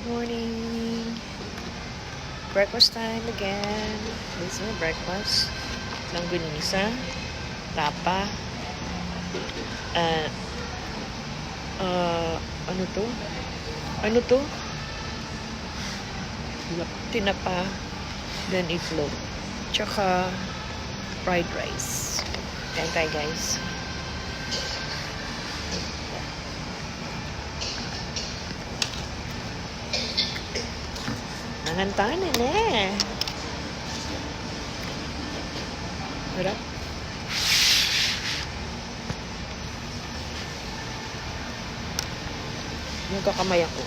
morning. Breakfast time again. This is my breakfast. Langganisa, tapa, and ano to? Ano to? Tinapa, then itlog. Tsaka fried rice. Kain tayo, guys. Nangantanan eh. Harap. Nagkakamay ako.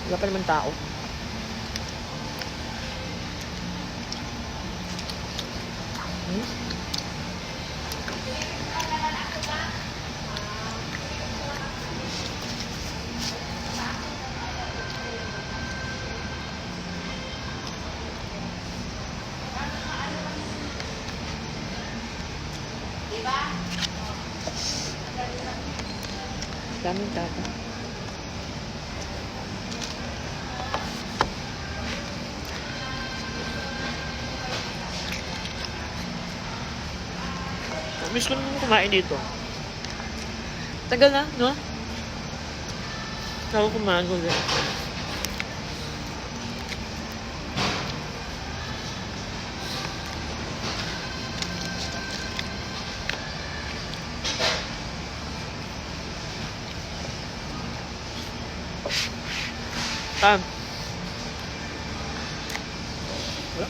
Wala pa naman tao. Daming tao. Miss ko naman kumain dito. Tagal na, no? Ako kumain ko dito.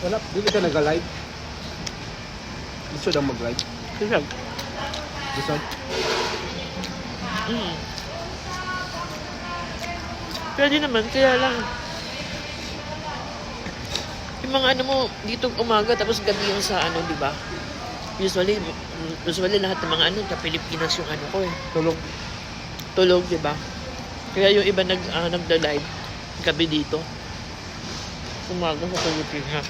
Wala. Dili ka nag-live? Gusto lang mag-live? Sige. Gusto? Pwede naman, kaya lang yung mga ano mo, dito umaga tapos gabi yung sa ano, di ba? Usually lahat ng mga ano, sa Pilipinas yung ano ko eh. Tulog, di ba? Kaya yung iba nagda-live gabi dito. Umaga sa Pilipinas.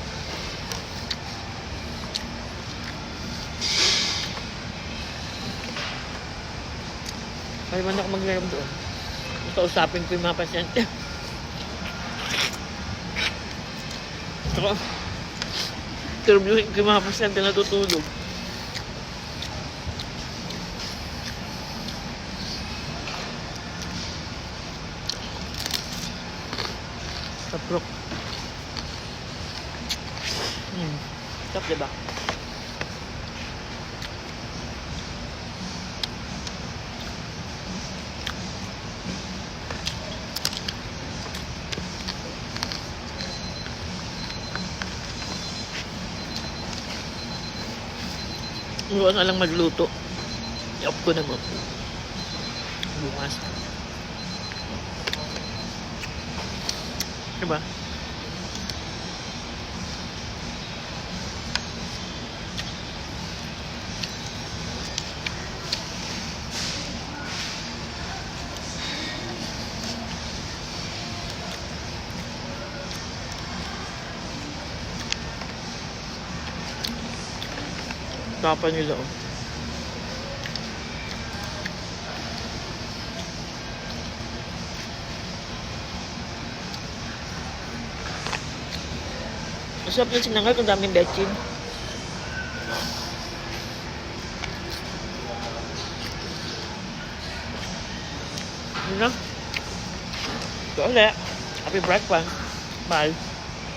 Kaya man ako mag-live doon. Kausapin ko yung mga pasyente. Saka, interviewin ko yung mga pasyente na tutulog. Saprok. Stop, diba? Iwan na lang magluto. I-off ko na mo. Bukas. Diba? Tapa nila oh. Masarap na sinanggal kung daming betchin. Yun na. Ito ulit. Happy breakfast. Bye.